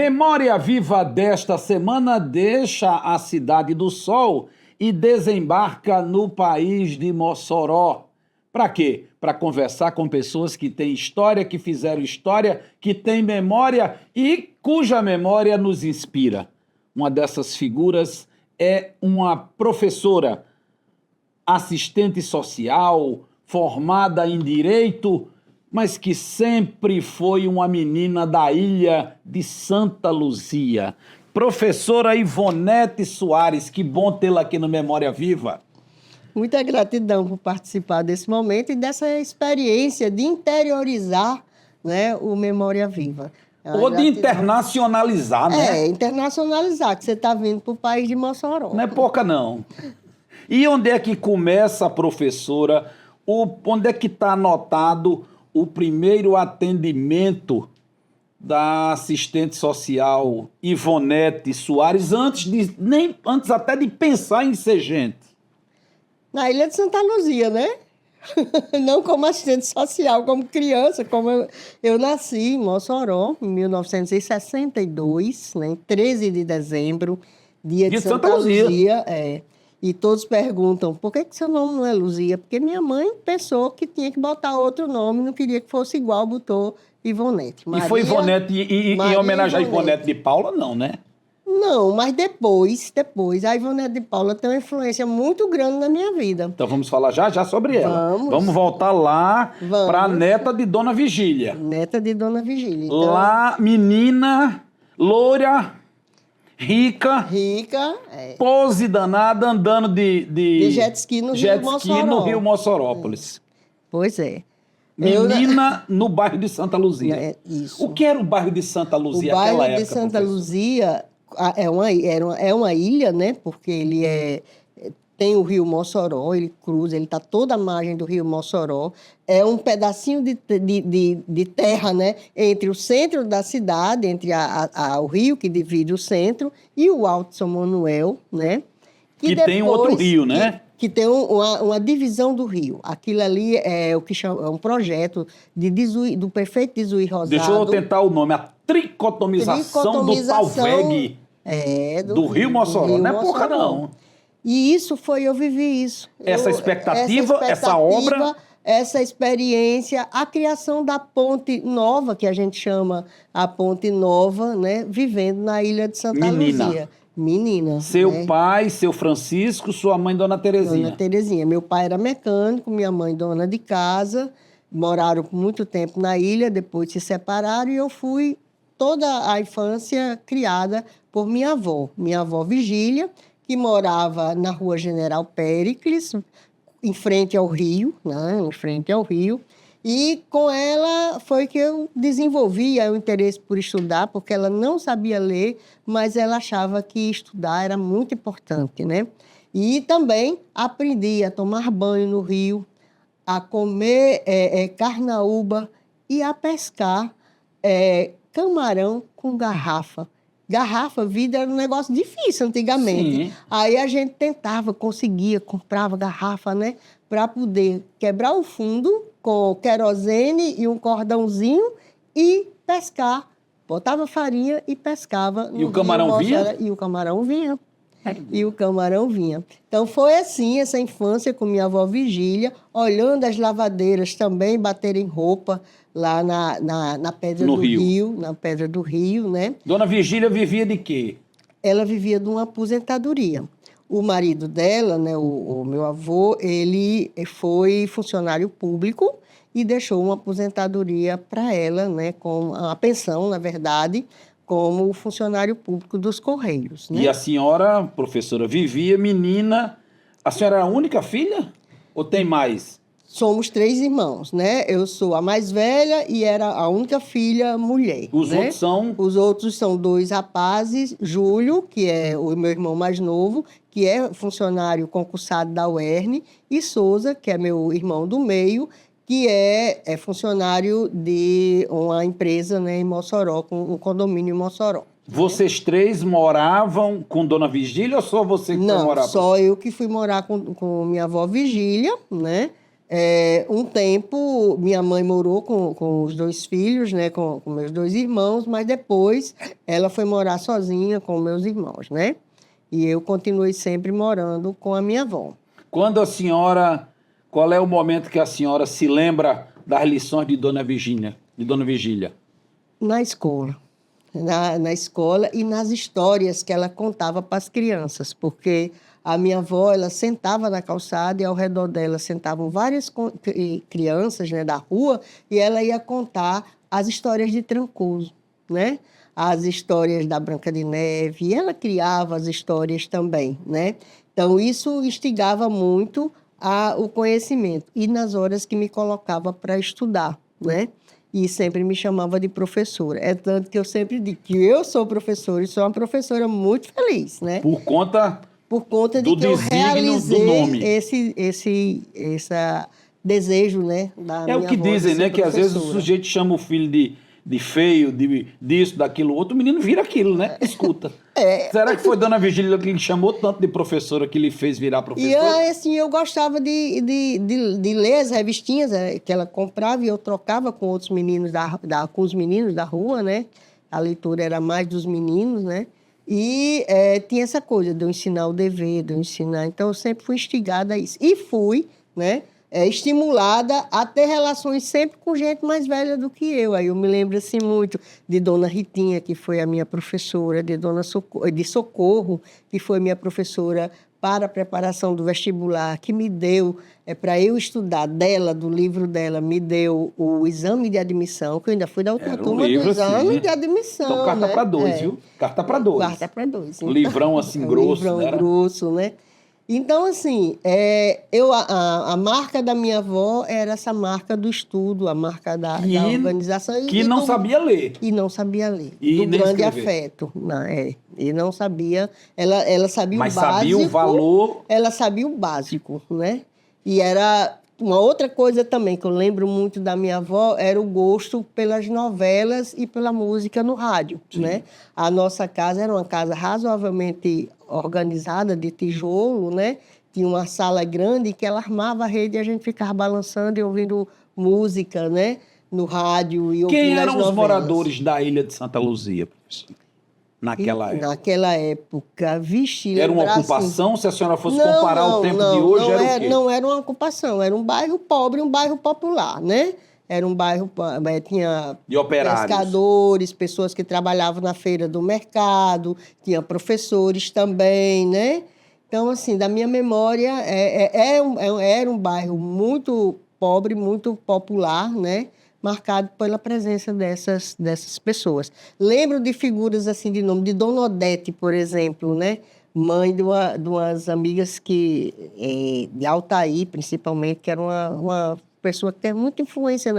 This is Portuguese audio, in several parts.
Memória viva desta semana deixa a Cidade do Sol e desembarca no país de Mossoró. Para quê? Para conversar com pessoas que têm história, que fizeram história, que têm memória e cuja memória nos inspira. Uma dessas figuras é uma professora, assistente social, formada em Direito, mas que sempre foi uma menina da ilha de Santa Luzia. Professora Ivonete Soares, que bom tê-la aqui no Memória Viva. Muita gratidão por participar desse momento e dessa experiência de interiorizar, né, o Memória Viva. Ou de internacionalizar, né? Internacionalizar, que você está vindo para o país de Mossoró. Não é pouca, não. E onde é que começa, professora? Onde é que está anotado o primeiro atendimento da assistente social Ivonete Soares, antes até de pensar em ser gente? Na Ilha de Santa Luzia, né? Não como assistente social, como criança, como eu nasci em Mossoró, em 1962, né? 13 de dezembro, dia de Santa Luzia. E todos perguntam, por que seu nome não é Luzia? Porque minha mãe pensou que tinha que botar outro nome, não queria que fosse igual, botou Ivonete. Maria, e foi Ivonete, em homenagem a Ivonete de Paula, não, né? Não, mas depois, a Ivonete de Paula tem uma influência muito grande na minha vida. Então vamos falar já sobre ela. Vamos voltar lá para a neta de Dona Vigília. Neta de Dona Vigília. Então, lá, menina, loira, rica, pose danada, andando de jet ski no Rio Mossorópolis. Pois é. Menina no bairro de Santa Luzia. Isso. O que era o bairro de Santa Luzia naquela época? O bairro de Santa Luzia é uma ilha, né? Porque ele tem o rio Mossoró, ele cruza, ele está toda a margem do rio Mossoró. É um pedacinho de terra, né? Entre o centro da cidade, entre o rio que divide o centro e o Alto São Manuel, né? Que tem outro rio, né? Que tem uma divisão do rio. Aquilo ali é o que chama, é um projeto do prefeito de Juiz Rosado. Deixa eu tentar o nome, a tricotomização do Talveg do rio Mossoró. Não é pouca, não. E eu vivi isso. Essa expectativa, essa obra... Essa experiência, a criação da Ponte Nova, que a gente chama a Ponte Nova, né? Vivendo na Ilha de Santa Luzia. Menina. Seu pai, seu Francisco, sua mãe, Dona Terezinha. Dona Terezinha. Meu pai era mecânico, minha mãe dona de casa. Moraram por muito tempo na ilha, depois se separaram e eu fui toda a infância criada por minha avó Vigília, que morava na Rua General Péricles, em frente ao rio, né? Em frente ao rio. E com ela foi que eu desenvolvi o interesse por estudar, porque ela não sabia ler, mas ela achava que estudar era muito importante, né? E também aprendi a tomar banho no rio, a comer carnaúba e a pescar camarão com garrafa. Garrafa, vidro era um negócio difícil antigamente. Sim. Aí a gente comprava garrafa, né? Para poder quebrar o fundo com querosene e um cordãozinho e pescar. Botava farinha e pescava. E o camarão vinha? E o camarão vinha. E o camarão vinha. Então, foi assim, essa infância com minha avó Vigília, olhando as lavadeiras também baterem roupa lá na Pedra do Rio. Na Pedra do Rio, né? Dona Vigília vivia de quê? Ela vivia de uma aposentadoria. O marido dela, né, o meu avô, ele foi funcionário público e deixou uma aposentadoria para ela, né, com a pensão, na verdade, como funcionário público dos Correios. Né? E a senhora, professora, vivia menina... A senhora era a única filha? Ou tem mais? Somos 3 irmãos, né? Eu sou a mais velha e era a única filha mulher. Os outros são? Os outros são 2 rapazes, Júlio, que é o meu irmão mais novo, que é funcionário concursado da UERN, e Souza, que é meu irmão do meio, que é funcionário de uma empresa, né, em Mossoró, um condomínio em Mossoró. Vocês 3 moravam com Dona Vigília ou só você que foi morar? Não, só eu que fui morar com minha avó Vigília, né? Um tempo, minha mãe morou com os 2 filhos, né, com meus 2 irmãos, mas depois ela foi morar sozinha com meus irmãos, né? E eu continuei sempre morando com a minha avó. Quando a senhora, qual é o momento que a senhora se lembra das lições de Dona Virgínia, de Dona Vigília? Na escola. Na escola e nas histórias que ela contava para as crianças, porque a minha avó, ela sentava na calçada e ao redor dela sentavam várias crianças, né, da rua, e ela ia contar as histórias de Trancoso, né? As histórias da Branca de Neve, e ela criava as histórias também, né? Então, isso instigava muito o conhecimento. E nas horas que me colocava para estudar, né? E sempre me chamava de professora. É tanto que eu sempre digo que eu sou professora e sou uma professora muito feliz, né? Por conta De que eu realizei do nome. esse desejo, né? Da É o minha que avó de dizem, ser né? Que às vezes o professora. sujeito chama o filho de feio, disso, daquilo outro, o menino vira aquilo, né? Escuta. Será que foi Dona Vigília que lhe chamou tanto de professora que lhe fez virar E professora? assim, eu gostava de ler as revistinhas que ela comprava e eu trocava com outros meninos com os meninos da rua, né? A leitura era mais dos meninos, né? E tinha essa coisa de eu ensinar o dever, de eu ensinar. Então, eu sempre fui instigada a isso. E fui, né? Estimulada a ter relações sempre com gente mais velha do que eu. Aí eu me lembro assim muito de Dona Ritinha, que foi a minha professora, de Socorro, que foi minha professora para a preparação do vestibular, que me deu, para eu estudar dela, do livro dela, me deu o exame de admissão, que eu ainda fui da última Era um turma do livro exame assim. de admissão. Então, carta né? para 2, viu? Carta para 2. Carta para 2. Um livrão assim grosso, livrão né? grosso, né? Então, assim, a marca da minha avó era essa marca do estudo, a marca da organização. Que não sabia ler. E não sabia ler. E do nem grande escrever. afeto. E não sabia. Ela sabia Mas o básico. sabia o valor. Ela sabia o básico, né? E era uma outra coisa também que eu lembro muito da minha avó, era o gosto pelas novelas e pela música no rádio, né? A nossa casa era uma casa razoavelmente organizada, de tijolo, né? Tinha uma sala grande que ela armava a rede e a gente ficava balançando e ouvindo música, né? No rádio e ouvindo Quem as eram os novelas. moradores da ilha de Santa Luzia, professor? Naquela época. Naquela época, vixe, Era uma lembrar, ocupação? assim, Se a senhora fosse comparar o tempo de hoje, era o quê? Não era uma ocupação, era um bairro pobre, um bairro popular, né? Era um bairro, tinha De operários. pescadores, pessoas que trabalhavam na feira do mercado, tinha professores também, né? Então, assim, da minha memória, era um bairro muito pobre, muito popular, né? Marcado pela presença dessas pessoas. Lembro de figuras assim de nome, de Dona Odete, por exemplo, né? Mãe de umas amigas de Altaí, principalmente, que era uma pessoa que teve muita influência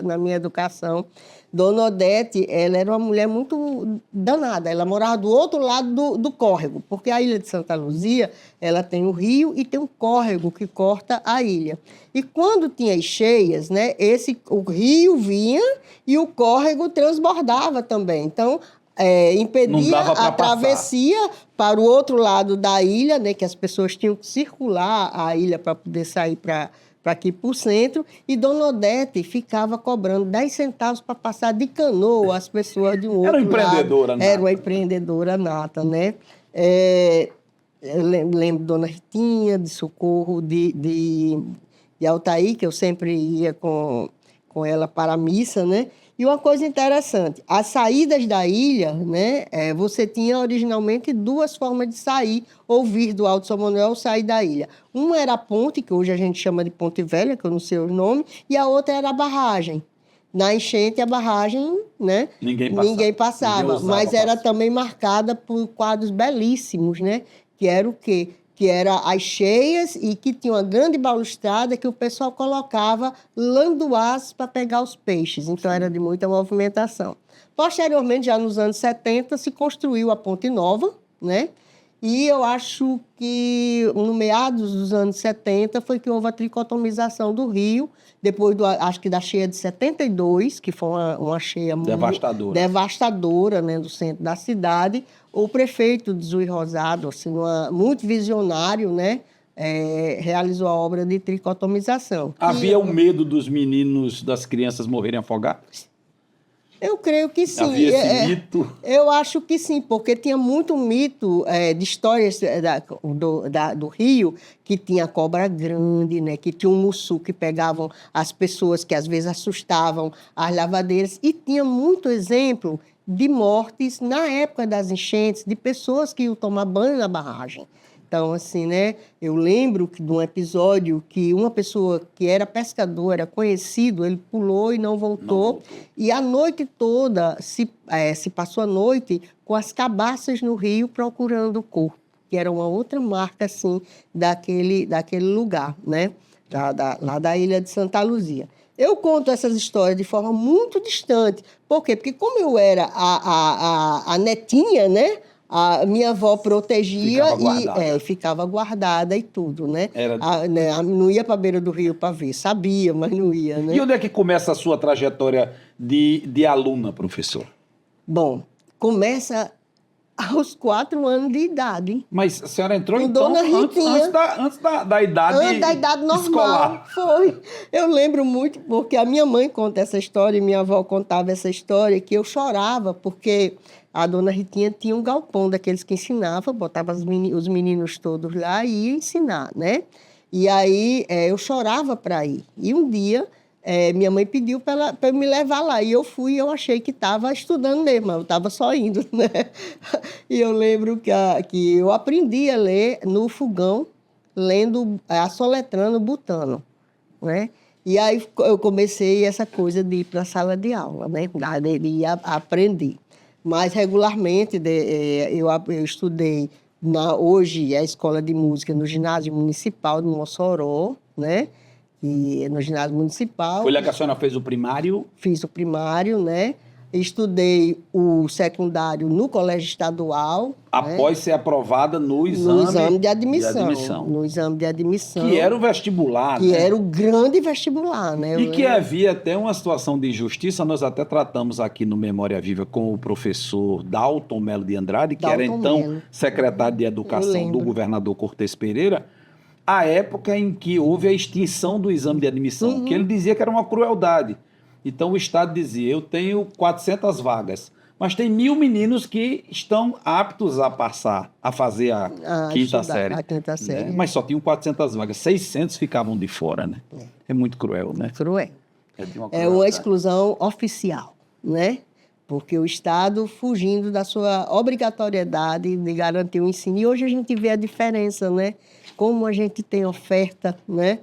na minha educação. Dona Odete, ela era uma mulher muito danada. Ela morava do outro lado do córrego, porque a ilha de Santa Luzia, ela tem o rio e tem um córrego que corta a ilha. E quando tinha as cheias, né, o rio vinha e o córrego transbordava também. Então, impedia a travessia para o outro lado da ilha, né, que as pessoas tinham que circular a ilha para poder sair para aqui para o centro, e Dona Odete ficava cobrando 10 centavos para passar de canoa as pessoas de um outro lado. Era uma empreendedora nata. Era uma empreendedora nata, né? Eu lembro de Dona Ritinha, de Socorro, de Altaí, que eu sempre ia com ela para a missa, né? E uma coisa interessante, as saídas da ilha, né, você tinha originalmente 2 formas de sair ou vir do Alto São Manuel ou sair da ilha. Uma era a ponte, que hoje a gente chama de Ponte Velha, que eu não sei o nome, e a outra era a barragem. Na enchente, a barragem, né, ninguém passava, mas era também marcada por quadros belíssimos, né, que era o quê? Que era as cheias e que tinha uma grande balustrada que o pessoal colocava landuás para pegar os peixes. Então, era de muita movimentação. Posteriormente, já nos anos 70, se construiu a Ponte Nova, né? E eu acho que no meados dos anos 70 foi que houve a tricotomização do rio, depois acho que da cheia de 72, que foi uma cheia devastadora, né, do centro da cidade. O prefeito de Juiz Rosado, assim, muito visionário, né, realizou a obra de tricotomização. Havia o medo dos meninos, das crianças morrerem afogados? Eu creio que sim. Havia esse mito? Eu acho que sim, porque tinha muito mito de histórias do Rio, que tinha cobra grande, né? Que tinha um mussu que pegavam as pessoas, que às vezes assustavam as lavadeiras. E tinha muito exemplo de mortes na época das enchentes, de pessoas que iam tomar banho na barragem. Então, assim, né? Eu lembro de um episódio que uma pessoa que era pescador, era conhecido, ele pulou e não voltou. E a noite toda se passou a noite com as cabaças no rio procurando o corpo, que era uma outra marca, assim, daquele lugar, né? Lá da ilha de Santa Luzia. Eu conto essas histórias de forma muito distante. Por quê? Porque como eu era a netinha, né? A minha avó protegia ficava guardada e tudo, né? Não ia para a beira do rio para ver, sabia, mas não ia, né? E onde é que começa a sua trajetória de aluna, professor? Bom, começa aos 4 anos de idade. Mas a senhora entrou, com então, Dona Ritinha, antes da idade antes da idade normal, escolar. Foi. Eu lembro muito, porque a minha mãe conta essa história e minha avó contava essa história, que eu chorava, porque a Dona Ritinha tinha um galpão daqueles que ensinava, botava os meninos todos lá e ia ensinar, né? E aí eu chorava para ir. E um dia minha mãe pediu para eu me levar lá. E eu fui e eu achei que estava estudando mesmo, eu estava só indo, né? E eu lembro que eu aprendi a ler no fogão, assoletrando Butano, né? E aí eu comecei essa coisa de ir para a sala de aula, né? De ir aprender. Mas regularmente eu estudei hoje a escola de música no ginásio municipal de Mossoró, né? E no ginásio municipal. Foi lá que a senhora fez o primário? Fiz o primário, né? Estudei o secundário no colégio estadual. Após ser aprovada no exame de admissão. No exame de admissão. Que era o vestibular, que era o grande vestibular, né? E que havia até uma situação de injustiça, nós até tratamos aqui no Memória Viva com o professor Dalton Melo de Andrade, que era então secretário de Educação do governador Cortes Pereira, a época em que houve a extinção do exame de admissão, que ele dizia que era uma crueldade. Então o Estado dizia, eu tenho 400 vagas, mas tem 1.000 meninos que estão aptos a passar, a fazer a quinta série. A quinta série. Né? Mas só tinham 400 vagas, 600 ficavam de fora, né? É muito cruel, né? Cruel. É uma exclusão oficial, né? Porque o Estado fugindo da sua obrigatoriedade de garantir o ensino. E hoje a gente vê a diferença, né? Como a gente tem oferta, né?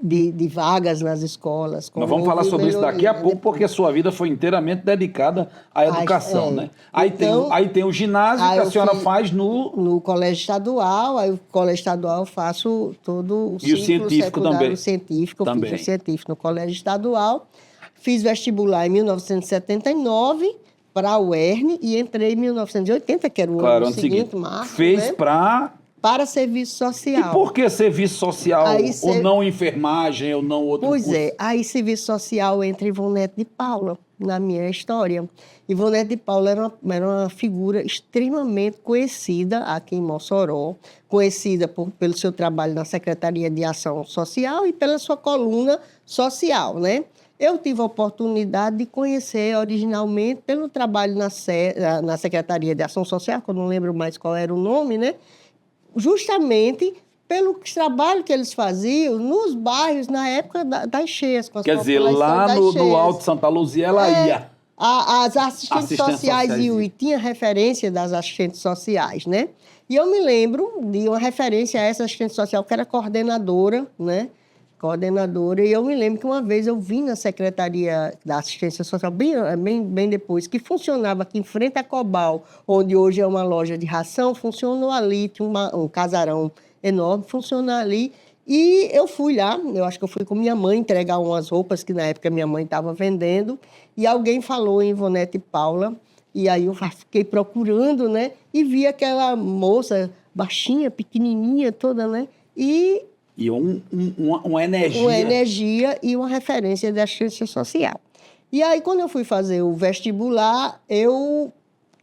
De vagas nas escolas. Nós vamos falar sobre isso daqui a pouco, porque a sua vida foi inteiramente dedicada à educação, né? Aí, então, tem o ginásio que a senhora faz no colégio estadual, aí o colégio estadual eu faço todo o ciclo científico também. O científico, eu fiz o científico no colégio estadual, fiz vestibular em 1979 para a UERN e entrei em 1980, que era o ano seguinte, março. Fez, né? Para serviço social. E por que serviço social? Ou não enfermagem, ou não outro curso? Aí serviço social entra Ivonete de Paula, na minha história. Ivonete de Paula era uma figura extremamente conhecida aqui em Mossoró, conhecida pelo seu trabalho na Secretaria de Ação Social e pela sua coluna social, né? Eu tive a oportunidade de conhecer originalmente pelo trabalho na Secretaria de Ação Social, que eu não lembro mais qual era o nome, né? Justamente pelo trabalho que eles faziam nos bairros na época das cheias. Quer dizer, lá no Alto de Santa Luzia ela ia. As assistentes sociais iam e tinha referência das assistentes sociais, né? E eu me lembro de uma referência a essa assistente social que era coordenadora, né? E eu me lembro que uma vez eu vim na Secretaria da Assistência Social, bem depois, que funcionava aqui em frente à Cobal, onde hoje é uma loja de ração, funcionou ali, tinha um casarão enorme, funcionou ali. E eu fui lá, eu acho que eu fui com minha mãe entregar umas roupas que na época minha mãe estava vendendo, e alguém falou em Ivonete Paula, e aí eu fiquei procurando, né? E vi aquela moça baixinha, pequenininha toda, né? E uma energia. Uma energia e uma referência da assistência social. E aí, quando eu fui fazer o vestibular, eu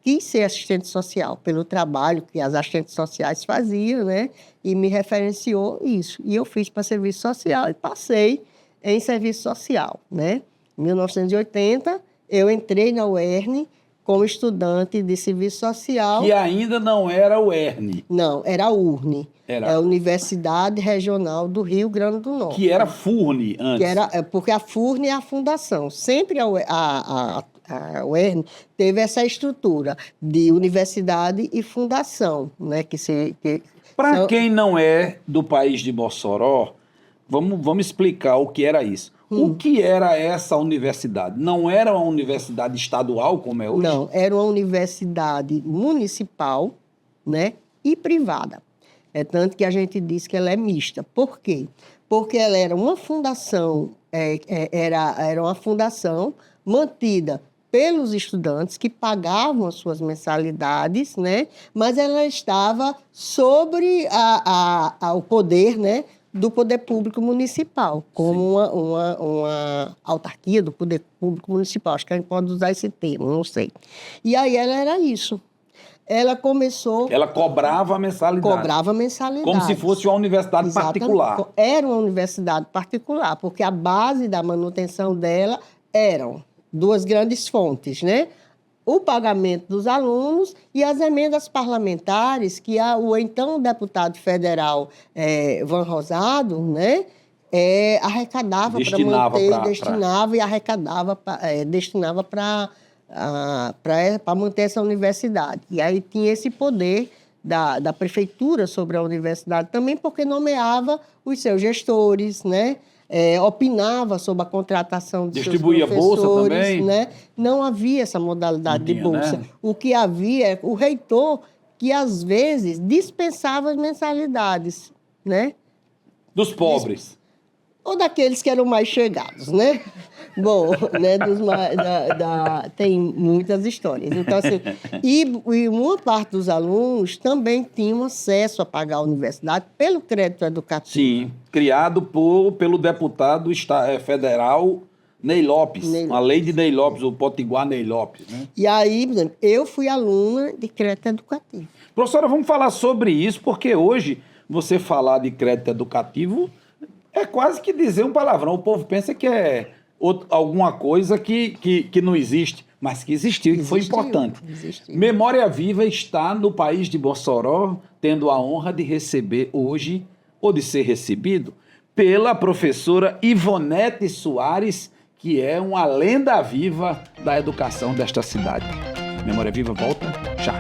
quis ser assistente social, pelo trabalho que as assistentes sociais faziam, né? E me referenciou isso. E eu fiz para serviço social e passei em serviço social, né? Em 1980, eu entrei na UERN como estudante de serviço social. Que ainda não era o ERN. Não, era a URN. Era. É a Universidade Regional do Rio Grande do Norte. Que era FURN antes. Porque a FURN é a fundação. Sempre a UERN teve essa estrutura de universidade e fundação, né? Para quem não é do país de Mossoró, vamos explicar o que era isso. O que era essa universidade? Não era uma universidade estadual como é hoje? Não, era uma universidade municipal, né, e privada. É tanto que a gente diz que ela é mista. Por quê? Porque ela era uma fundação, era uma fundação mantida pelos estudantes que pagavam as suas mensalidades, né, mas ela estava sobre o poder, né, do poder público municipal, como uma autarquia do poder público municipal. Acho que a gente pode usar esse termo, não sei. E aí ela era isso. Ela começou... Ela cobrava a mensalidade. Cobrava mensalidade. Como se fosse uma universidade particular. Era uma universidade particular, porque a base da manutenção dela eram duas grandes fontes, né? O pagamento dos alunos e as emendas parlamentares que o então deputado federal Van Rosado, né, arrecadava para manter, destinava e arrecadava, destinava para manter essa universidade. E aí tinha esse poder da prefeitura sobre a universidade também, porque nomeava os seus gestores, né? Opinava sobre a contratação de seus professores. Distribuía bolsa também? Né? Não havia essa modalidade de bolsa. Né? O que havia é o reitor que, às vezes, dispensava as mensalidades. Né? Dos pobres. Ou daqueles que eram mais chegados, né? Bom, né, tem muitas histórias. Então, assim, e uma parte dos alunos também tinham acesso a pagar a universidade pelo crédito educativo. Sim, criado pelo deputado federal Ney Lopes, a lei de Ney Lopes, o Potiguar Ney Lopes. Né? E aí, por exemplo, eu fui aluna de crédito educativo. Professora, vamos falar sobre isso, porque hoje você falar de crédito educativo é quase que dizer um palavrão. O povo pensa que é alguma coisa que não existe, mas que existiu, que foi importante. Existiu. Memória Viva está no país de Mossoró, tendo a honra de receber hoje, ou de ser recebido, pela professora Ivonete Soares, que é uma lenda viva da educação desta cidade. Memória Viva volta já.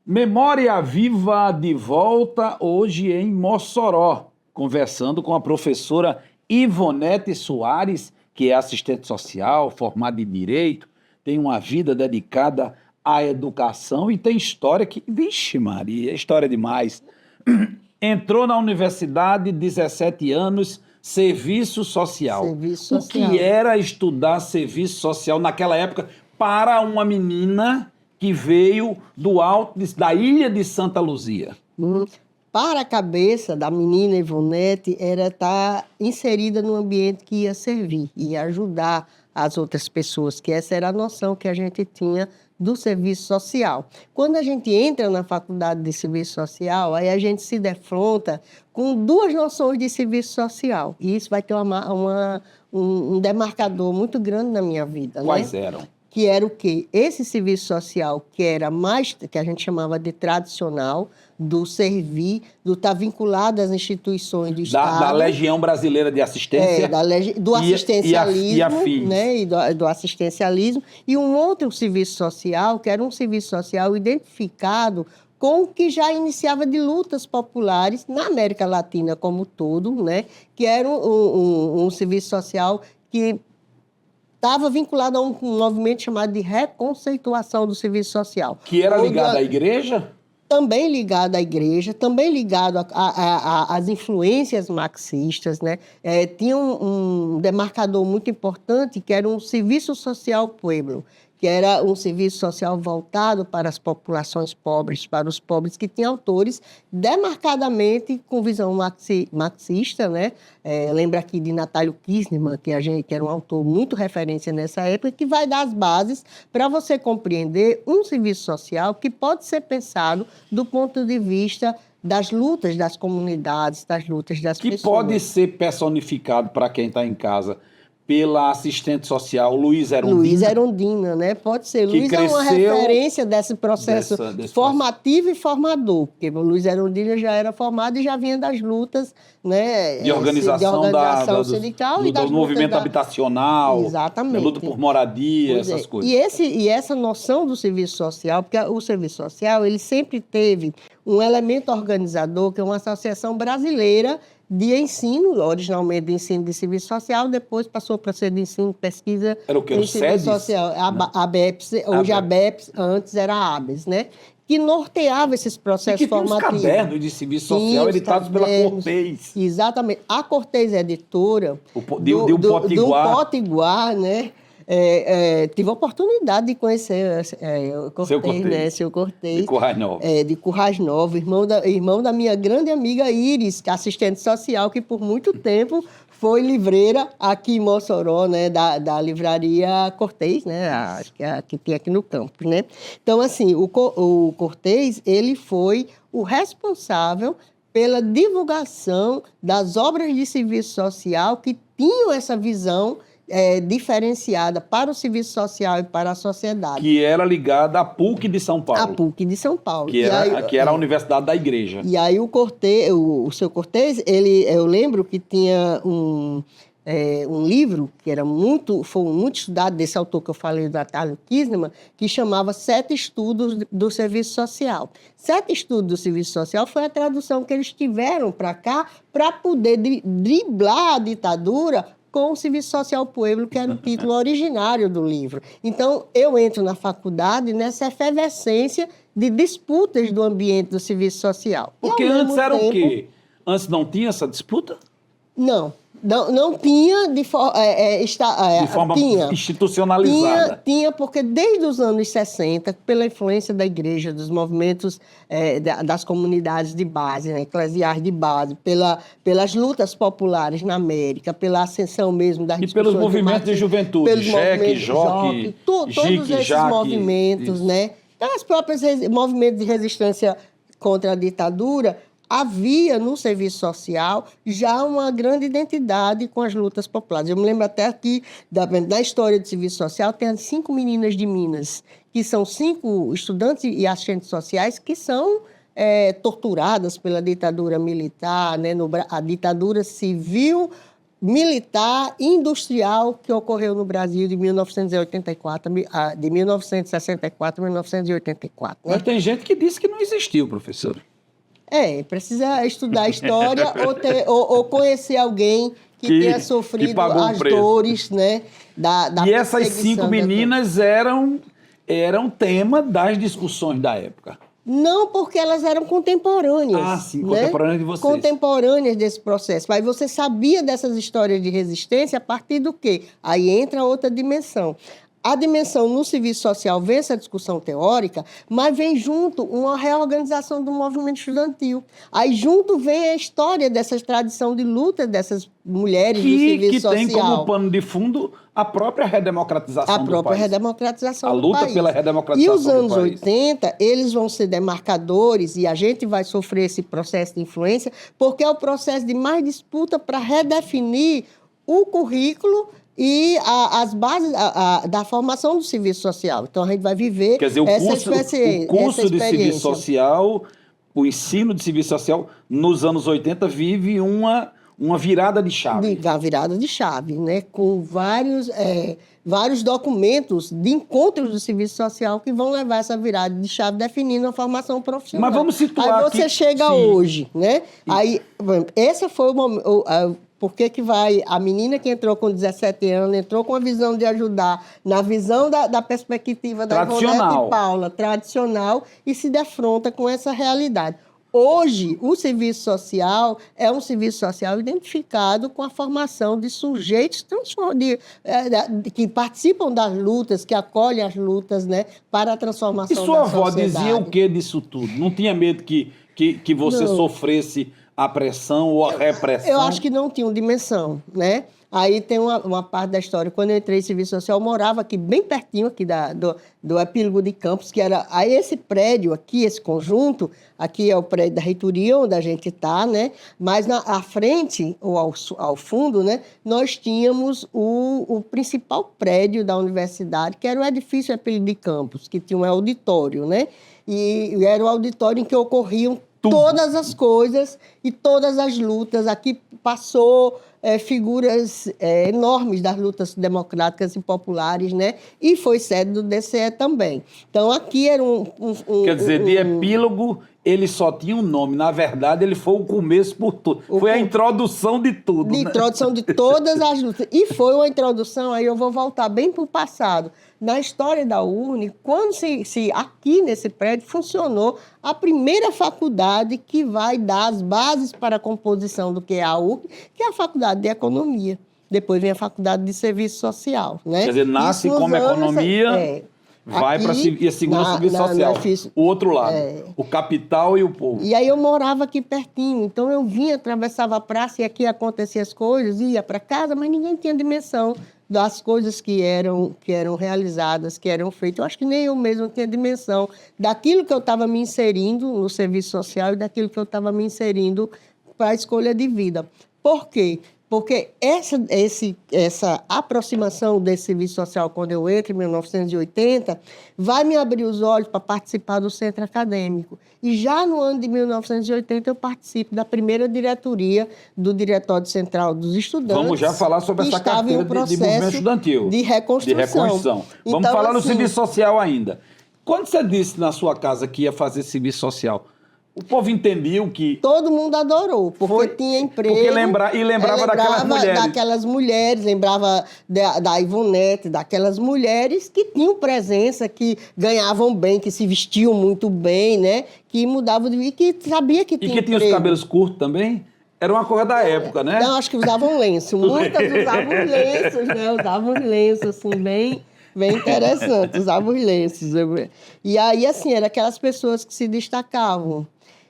Memória Viva de volta hoje em Mossoró, conversando com a professora Ivonete Soares, que é assistente social, formada em Direito, tem uma vida dedicada à educação e tem história que... Vixe Maria, história demais. Entrou na universidade, 17 anos, serviço social. Serviço social. O que era estudar serviço social naquela época para uma menina que veio do alto da ilha de Santa Luzia? Para a cabeça da menina Ivonete era estar inserida num ambiente que ia servir, ia ajudar as outras pessoas, que essa era a noção que a gente tinha do serviço social. Quando a gente entra na faculdade de serviço social, aí a gente se defronta com duas noções de serviço social. E isso vai ter um demarcador muito grande na minha vida. Quais né? eram? Que era o quê? Esse serviço social que era mais, que a gente chamava de tradicional, do servir, do estar vinculado às instituições do Estado. Da Legião Brasileira de Assistência. Do assistencialismo. E afins. Né? E do assistencialismo. E um outro serviço social, que era um serviço social identificado com o que já iniciava de lutas populares na América Latina como todo, né? Que era um serviço social que estava vinculado a um movimento chamado de reconceituação do serviço social. Que era ligado à igreja? Também ligado à igreja, também ligado às influências marxistas, né? Tinha um demarcador muito importante, que era um serviço social pueblo, que era um serviço social voltado para as populações pobres, para os pobres, que tinha autores demarcadamente com visão marxista, né? Lembra aqui de Natálio Kirchner, que era um autor muito referência nessa época, que vai dar as bases para você compreender um serviço social que pode ser pensado do ponto de vista das lutas das comunidades, das lutas das pessoas. Que pode ser personificado, para quem está em casa, pela assistente social Luísa Erundina. Luísa Erundina, né? Pode ser. Luísa é uma referência desse processo formativo e formador, porque Luísa Erundina já era formada e já vinha das lutas, né, de organização sindical e do movimento habitacional, exatamente, da luta por moradia, essas coisas. E essa noção do serviço social, porque o serviço social ele sempre teve um elemento organizador, que é uma associação brasileira de ensino, originalmente de ensino de serviço social, depois passou para ser de ensino, pesquisa em serviço social. A BEPS, hoje a BEPS, antes era a ABES, né? Que norteava esses processos formativos. E que tinha os cadernos de serviço social editados pela Cortez. Exatamente. A Cortez editora do Potiguar. Potiguar, né? Tive a oportunidade de conhecer o Cortez, né? Seu Cortez. De Currais Novos. De Currais Novos, irmão da minha grande amiga Iris, que é assistente social, que por muito tempo foi livreira aqui em Mossoró, né? Da livraria Cortez, né? Acho que é a que tem aqui no campus, né? Então, assim, o Cortez, ele foi o responsável pela divulgação das obras de serviço social que tinham essa visão diferenciada para o serviço social e para a sociedade. Que era ligada à PUC de São Paulo. A PUC de São Paulo. Que era a Universidade da Igreja. E aí o seu Cortez, eu lembro que tinha um livro que foi muito estudado, desse autor que eu falei, do Natálio Kirchner, que chamava 7 Estudos do Serviço Social. 7 Estudos do Serviço Social foi a tradução que eles tiveram para cá para poder driblar a ditadura com o Serviço Social Pueblo, que era o título originário do livro. Então, eu entro na faculdade nessa efervescência de disputas do ambiente do serviço social. Porque antes era o quê? Antes não tinha essa disputa? Não tinha de forma institucionalizada. Tinha porque desde os anos 60, pela influência da igreja, dos movimentos das comunidades de base, né, eclesiais de base, pelas lutas populares na América, pela ascensão mesmo das discussões... E pelos movimentos de juventude, Jeque, Joque, todos esses movimentos, né? Então, os próprios movimentos de resistência contra a ditadura... Havia no serviço social já uma grande identidade com as lutas populares. Eu me lembro até aqui, na história do serviço social, tem as 5 meninas de Minas, que são 5 estudantes e assistentes sociais que são torturadas pela ditadura militar, né, a ditadura civil, militar, industrial que ocorreu no Brasil de 1964, de 1964 a 1984. Né? Mas tem gente que disse que não existiu, professor. Precisa estudar história ou conhecer alguém que tenha sofrido as dores, né, da E essas 5 meninas eram tema das discussões da época. Não, porque elas eram contemporâneas. Ah, sim, né? Contemporâneas de vocês. Contemporâneas desse processo. Mas você sabia dessas histórias de resistência a partir do quê? Aí entra outra dimensão. A dimensão no serviço social vem essa discussão teórica, mas vem junto uma reorganização do movimento estudantil. Aí junto vem a história dessa tradição de luta dessas mulheres do serviço social. Que tem como pano de fundo a própria redemocratização do país. A própria redemocratização do país. A luta pela redemocratização do país. E os anos 80, eles vão ser demarcadores e a gente vai sofrer esse processo de influência, porque é o processo de mais disputa para redefinir o currículo e as bases da formação do serviço social. Então, a gente vai viver o curso de serviço social, o ensino de serviço social, nos anos 80, vive uma virada de chave. Uma virada de chave, né? Com vários documentos de encontros do serviço social que vão levar essa virada de chave definindo a formação profissional. Mas vamos situar Aí você chega hoje, né? Aí, esse foi o momento... Por que vai... A menina que entrou com 17 anos, entrou com a visão de ajudar, na visão da perspectiva da Ivonete e Paula, tradicional, e se defronta com essa realidade. Hoje, o serviço social é um serviço social identificado com a formação de sujeitos que participam das lutas, que acolhem as lutas, né, para a E transformação sua da avó sociedade. dizia o que disso tudo? Não tinha medo que você Não. sofresse a pressão ou a repressão? Eu acho que não tinham dimensão, né? Aí tem uma parte da história. Quando eu entrei em serviço social, eu morava aqui, bem pertinho aqui do Epílogo de Campos, que era aí esse prédio aqui, esse conjunto, aqui é o prédio da reitoria, onde a gente está, né? Mas à frente, ou ao fundo, né? Nós tínhamos o principal prédio da universidade, que era o edifício Epílogo de Campos, que tinha um auditório, né? E era o auditório em que ocorriam todas as coisas e todas as lutas. Aqui passou figuras enormes das lutas democráticas e populares, né? E foi sede do DCE também. Então, aqui era Quer dizer, de epílogo, ele só tinha um nome. Na verdade, ele foi o começo por tudo. Foi a introdução de tudo. De né? introdução de todas as lutas. E foi uma introdução, aí eu vou voltar bem para o passado. Na história da URNE, quando aqui nesse prédio funcionou a primeira faculdade que vai dar as bases para a composição do que é a URNE, que é a Faculdade de Economia. Depois vem a Faculdade de Serviço Social. Né? Quer dizer, nasce como economia, vai para a segunda serviço social. O outro lado, o capital e o povo. E aí eu morava aqui pertinho, então eu vinha, atravessava a praça e aqui aconteciam as coisas, ia para casa, mas ninguém tinha dimensão das coisas que eram realizadas, que eram feitas. Eu acho que nem eu mesmo tinha dimensão daquilo que eu estava me inserindo no serviço social e daquilo que eu estava me inserindo para a escolha de vida. Por quê? Porque essa aproximação desse serviço social, quando eu entro em 1980, vai me abrir os olhos para participar do centro acadêmico. E já no ano de 1980, eu participo da primeira diretoria do Diretório Central dos Estudantes. Vamos já falar sobre essa carteira de movimento estudantil. De reconstrução. Vamos então, falar no serviço social ainda. Quando você disse na sua casa que ia fazer serviço social, o povo entendeu que... Todo mundo adorou, porque tinha emprego. Porque lembrava daquelas mulheres, lembrava da Ivonete, daquelas mulheres que tinham presença, que ganhavam bem, que se vestiam muito bem, né? Que mudavam de vida, e que sabia que tinha emprego. E que tinha os cabelos curtos também? Era uma coisa da época, né? Não, acho que usavam lenço. Muitas usavam lenços, né? Usavam lenços, assim, bem interessante, usavam os lenços. E aí, assim, eram aquelas pessoas que se destacavam.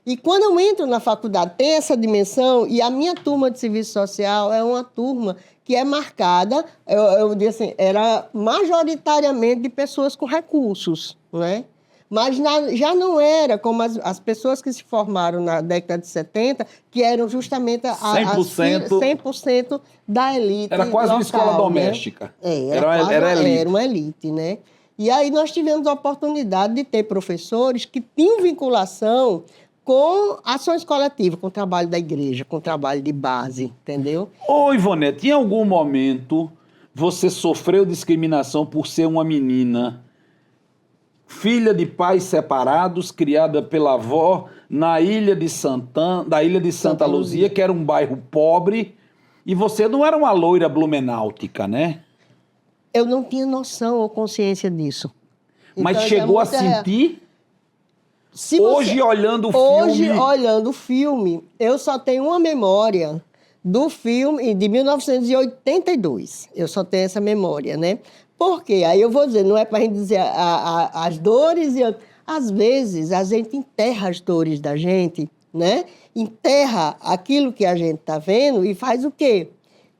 E quando eu entro na faculdade, tem essa dimensão, e a minha turma de serviço social é uma turma que é marcada, eu digo assim, era majoritariamente de pessoas com recursos, né? Mas já não era como as pessoas que se formaram na década de 70, que eram justamente 100% da elite. Era quase local, uma escola doméstica. Né? Era elite. Era uma elite, né? E aí nós tivemos a oportunidade de ter professores que tinham vinculação com ações coletivas, com o trabalho da igreja, com o trabalho de base, entendeu? Ô, Ivonete, em algum momento você sofreu discriminação por ser uma menina, filha de pais separados, criada pela avó na ilha de Santa Luzia, que era um bairro pobre, e você não era uma loira blumenáutica, né? Eu não tinha noção ou consciência disso. Mas então, chegou a sentir... Hoje, olhando o filme, eu só tenho uma memória do filme de 1982. Eu só tenho essa memória, né? Por quê? Aí eu vou dizer, não é para a gente dizer as dores. Às vezes, a gente enterra as dores da gente, né? Enterra aquilo que a gente está vendo e faz o quê?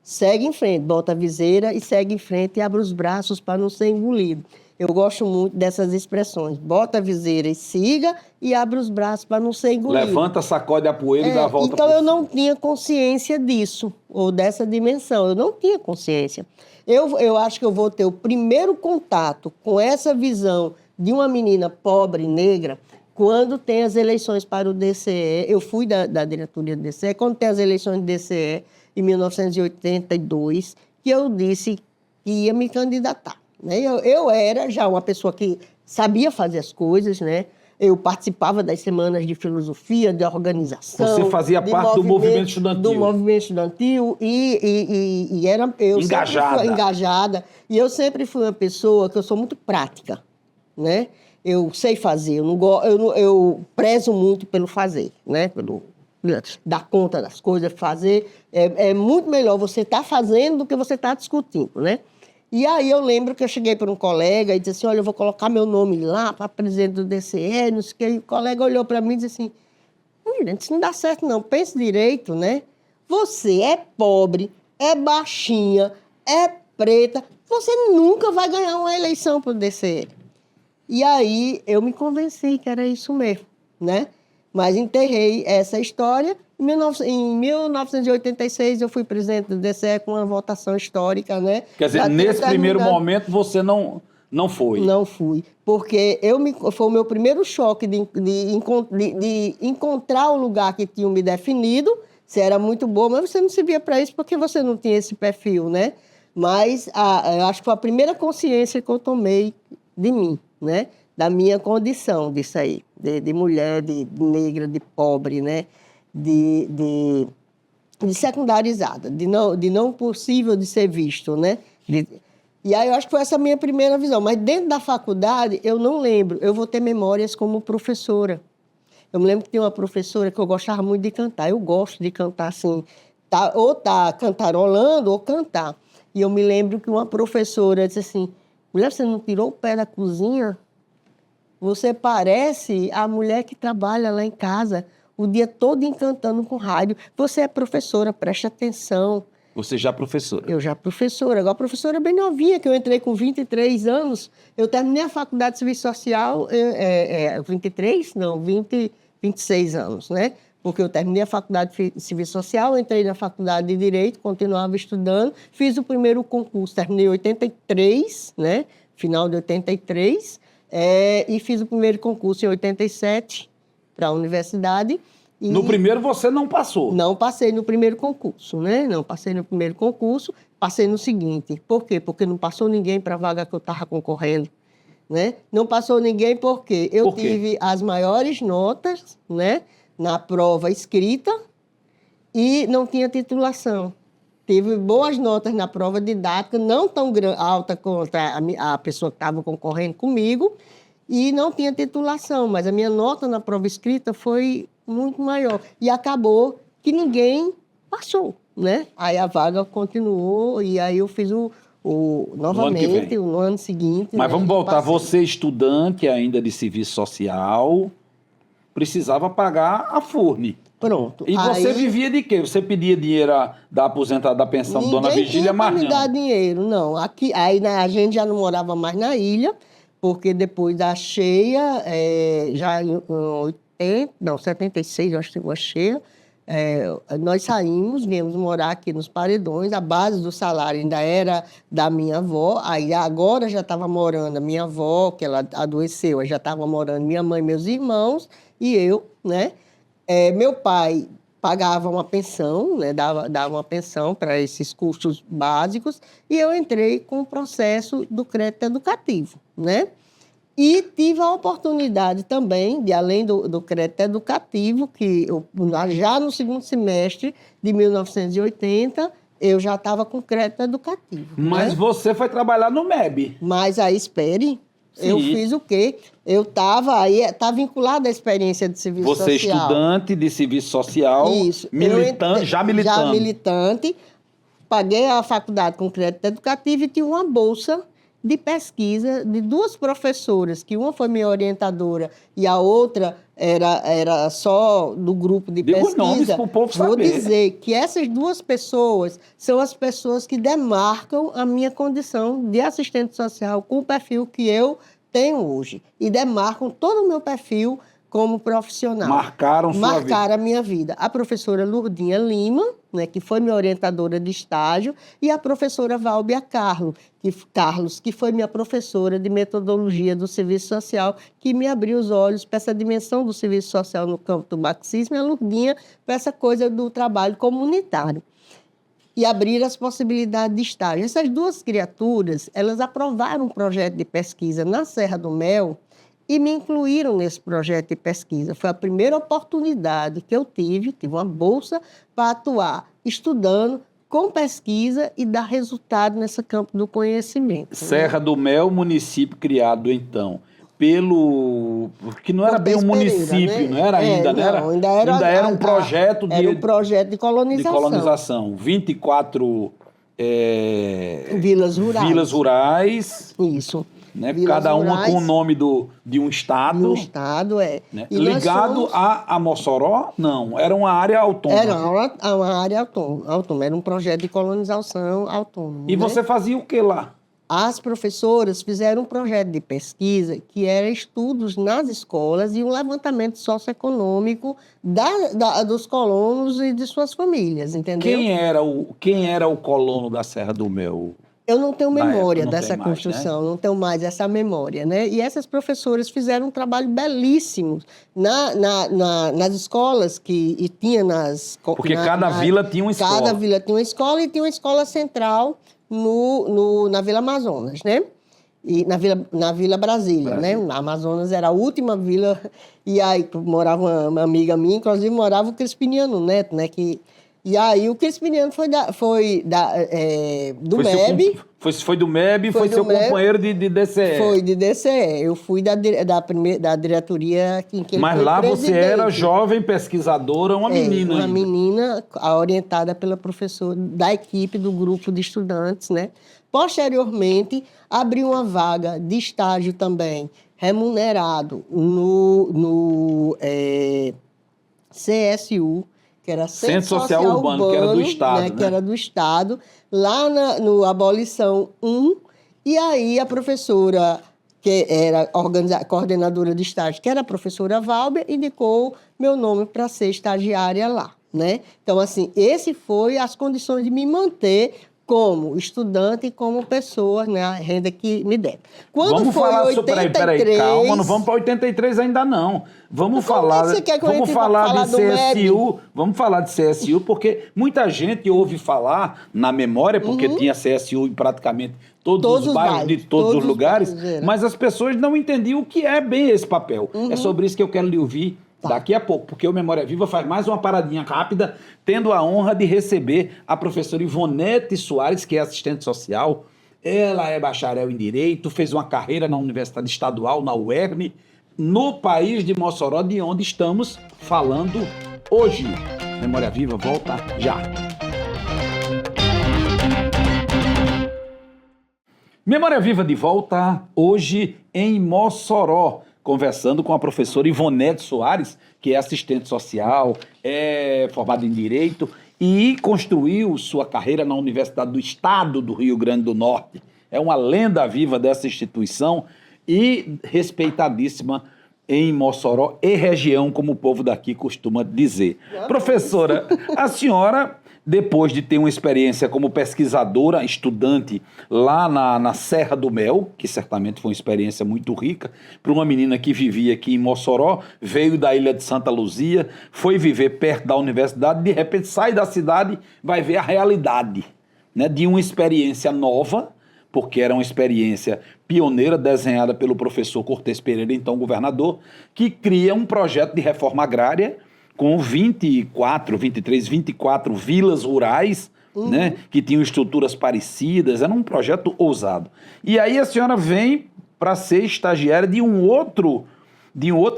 Segue em frente, bota a viseira e segue em frente e abre os braços para não ser engolido. Eu gosto muito dessas expressões. Bota a viseira e siga e abre os braços para não ser engolido. Levanta, sacode a poeira e dá a volta. Então, eu não tinha consciência disso, ou dessa dimensão. Eu não tinha consciência. Eu acho que eu vou ter o primeiro contato com essa visão de uma menina pobre, negra, quando tem as eleições para o DCE. Eu fui da diretoria do DCE. Quando tem as eleições do DCE, em 1982, que eu disse que ia me candidatar. Né? Eu era já uma pessoa que sabia fazer as coisas, né? Eu participava das semanas de filosofia, de organização. Você fazia parte do movimento estudantil. Do movimento estudantil e era eu engajada. Engajada. E eu sempre fui uma pessoa que eu sou muito prática, né? eu sei fazer, eu prezo muito pelo fazer, né? Pelo dar conta das coisas, fazer. É muito melhor você estar fazendo do que você estar discutindo, né? E aí eu lembro que eu cheguei para um colega e disse assim, olha, eu vou colocar meu nome lá para presidente do DCE, não sei o que. E o colega olhou para mim e disse assim, gente, isso não dá certo não, pense direito, né? Você é pobre, é baixinha, é preta, você nunca vai ganhar uma eleição para o DCE. E aí eu me convenci que era isso mesmo, né? Mas enterrei essa história. Em 1986 eu fui presidente do DCE com uma votação histórica, né? Quer dizer, nesse primeiro momento você não foi? Não fui, porque foi o meu primeiro choque de encontrar o lugar que tinham me definido, se era muito boa, mas você não se via para isso porque você não tinha esse perfil, né? Mas eu acho que foi a primeira consciência que eu tomei de mim, né? Da minha condição disso aí, de mulher, de negra, de pobre, né? De secundarizada, de não possível de ser visto, né? E aí eu acho que foi essa a minha primeira visão. Mas dentro da faculdade, eu não lembro. Eu vou ter memórias como professora. Eu me lembro que tinha uma professora que eu gostava muito de cantar. Eu gosto de cantar assim, ou tá cantarolando ou cantar. E eu me lembro que uma professora disse assim, mulher, você não tirou o pé da cozinha? Você parece a mulher que trabalha lá em casa o dia todo encantando com rádio. Você é professora, preste atenção. Você já é professora? Eu já professora. Agora, professora bem novinha, que eu entrei com 23 anos. Eu terminei a faculdade de Serviço Social, 23? Não, 26 anos, né? Porque eu terminei a faculdade de Serviço Social, entrei na faculdade de Direito, continuava estudando, fiz o primeiro concurso, terminei em 83, né? Final de 83, e fiz o primeiro concurso em 87 para a universidade. No primeiro você não passou? Não passei no primeiro concurso, né? Não passei no primeiro concurso, passei no seguinte. Por quê? Porque não passou ninguém para a vaga que eu estava concorrendo, né? Não passou ninguém porque eu tive as maiores notas, né? Na prova escrita e não tinha titulação. Tive boas notas na prova didática, não tão alta quanto a pessoa que estava concorrendo comigo, e não tinha titulação, mas a minha nota na prova escrita foi muito maior. E acabou que ninguém passou, né? Aí a vaga continuou e aí eu fiz novamente no ano seguinte. Mas né? vamos voltar. Você, estudante ainda de serviço social, precisava pagar a FURNE. Pronto. E você vivia de quê? Você pedia dinheiro da pensão Dona Vigília, mas não? Ninguém me dar dinheiro, não. Aí a gente já não morava mais na ilha, porque depois da cheia, já em 76, eu acho que chegou a cheia, nós saímos, viemos morar aqui nos Paredões, a base do salário ainda era da minha avó, aí agora já estava morando a minha avó, que ela adoeceu, aí já estava morando minha mãe, meus irmãos e eu, né? Meu pai pagava uma pensão, né? dava uma pensão para esses custos básicos, e eu entrei com o processo do crédito educativo, né? E tive a oportunidade também, de além do crédito educativo, que já no segundo semestre de 1980, eu já estava com crédito educativo. Mas né? você foi trabalhar no MEB. Mas aí, espere, Sim. eu fiz o quê? Eu estava vinculada à experiência de serviço social. Você estudante de serviço social, Isso. já militando. Já militante, paguei a faculdade com crédito educativo e tinha uma bolsa de pesquisa de duas professoras, que uma foi minha orientadora e a outra era só do grupo de pesquisa. Nomes para o povo saber. Vou dizer que essas duas pessoas são as pessoas que demarcam a minha condição de assistente social com o perfil que eu tenho hoje. E demarcam todo o meu perfil como profissional. Marcaram sua vida. Marcaram a minha vida. A professora Lourdinha Lima, né, que foi minha orientadora de estágio, e a professora Válbia Carlos, que foi minha professora de metodologia do serviço social, que me abriu os olhos para essa dimensão do serviço social no campo do marxismo, e a Lourdinha para essa coisa do trabalho comunitário. E abrir as possibilidades de estágio. Essas duas criaturas, elas aprovaram um projeto de pesquisa na Serra do Mel, e me incluíram nesse projeto de pesquisa. Foi a primeira oportunidade que eu tive uma bolsa para atuar estudando com pesquisa e dar resultado nesse campo do conhecimento. Serra do Mel, município criado, então, porque não era bem um município, né? não era ainda, né? Ainda era um projeto era um projeto de colonização. 24 Vilas rurais. Vilas rurais, Isso. né? Vilas Cada uma rurais, com o nome de um estado. do estado, Né? E ligado a Mossoró? Não, era uma área autônoma. Era uma área autônoma, era um projeto de colonização autônomo. E né? você fazia o que lá? As professoras fizeram um projeto de pesquisa que era estudos nas escolas e um levantamento socioeconômico dos colonos e de suas famílias, entendeu? Quem era o colono da Serra do Mel? Eu não tenho memória não dessa tem mais, construção, né? não tenho mais essa memória, né? E essas professoras fizeram um trabalho belíssimo nas escolas que tinha Porque cada vila tinha uma escola. Cada vila tinha uma escola e tinha uma escola central na Vila Amazonas, né? E na Vila Brasília, né? Na Amazonas era a última vila, e aí morava uma amiga minha, inclusive morava o Crispiniano Neto, né? E aí o Crispiniano foi do MEB. Foi do MEB e foi seu companheiro de DCE. Foi de DCE. Eu fui da diretoria em que ele Mas foi lá presidente. você era jovem pesquisadora, uma menina uma ainda. menina orientada pela professora da equipe do grupo de estudantes, né? Posteriormente, abriu uma vaga de estágio também, remunerado no CSU, que era Centro Social Urbano, que era do Estado. Né? Que era do Estado, lá no Abolição 1. E aí a professora, que era coordenadora de estágio, que era a professora Valber, indicou meu nome para ser estagiária lá. Né? Então, assim, esse foi as condições de me manter como estudante e como pessoa, né, a renda que me deram. Quando vamos foi falar 83... Peraí, calma, não vamos para 83 ainda não. Vamos falar, você quer que vamos falar de do CSU, vamos falar de CSU, porque muita gente ouve falar na memória, porque tinha CSU em praticamente todos os bairros, de todos os lugares, mas as pessoas não entendiam o que é bem esse papel. É sobre isso que eu quero lhe ouvir daqui a pouco, porque o Memória Viva faz mais uma paradinha rápida, tendo a honra de receber a professora Ivonete Soares, que é assistente social. Ela é bacharel em Direito, fez uma carreira na Universidade Estadual, na UERN, no país de Mossoró, de onde estamos falando hoje. Memória Viva volta já. Memória Viva de volta hoje em Mossoró, conversando com a professora Ivonete Soares, que é assistente social, é formada em Direito e construiu sua carreira na Universidade do Estado do Rio Grande do Norte. É uma lenda viva dessa instituição e respeitadíssima em Mossoró e região, como o povo daqui costuma dizer. Professora, a senhora, depois de ter uma experiência como pesquisadora, estudante lá na Serra do Mel, que certamente foi uma experiência muito rica, para uma menina que vivia aqui em Mossoró, veio da ilha de Santa Luzia, foi viver perto da universidade, de repente sai da cidade, vai ver a realidade, né, de uma experiência nova, porque era uma experiência pioneira desenhada pelo professor Cortes Pereira, então governador, que cria um projeto de reforma agrária com 24 vilas rurais, né, que tinham estruturas parecidas, era um projeto ousado. E aí a senhora vem para ser estagiária de um outro